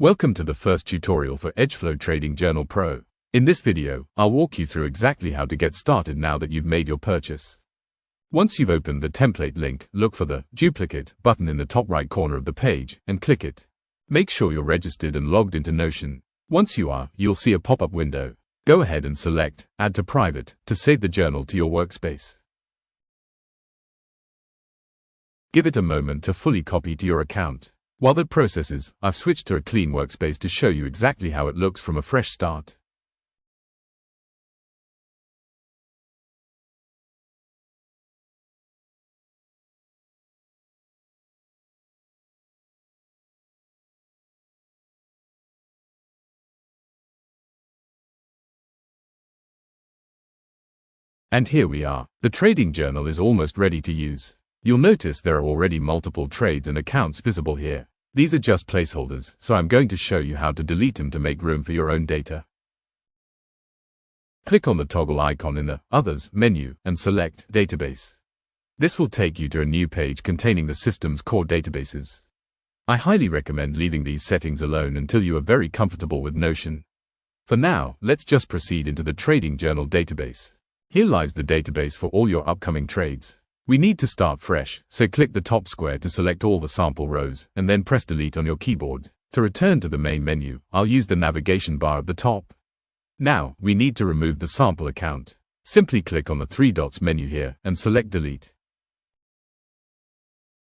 Welcome to the first tutorial for Edgeflow Trading Journal Pro. In this video, I'll walk you through exactly how to get started now that you've made your purchase. Once you've opened the template link, look for the Duplicate button in the top right corner of the page and click it. Make sure you're registered and logged into Notion. Once you are, you'll see a pop-up window. Go ahead and select Add to Private to save the journal to your workspace. Give it a moment to fully copy to your account. While that processes, I've switched to a clean workspace to show you exactly how it looks from a fresh start. And here we are. The trading journal is almost ready to use. You'll notice there are already multiple trades and accounts visible here. These are just placeholders, so I'm going to show you how to delete them to make room for your own data. Click on the toggle icon in the Others menu and select Database. This will take you to a new page containing the system's core databases. I highly recommend leaving these settings alone until you are very comfortable with Notion. For now, let's just proceed into the Trading Journal database. Here lies the database for all your upcoming trades. We need to start fresh, so click the top square to select all the sample rows, and then press Delete on your keyboard. To return to the main menu, I'll use the navigation bar at the top. Now, we need to remove the sample account. Simply click on the three dots menu here and select Delete.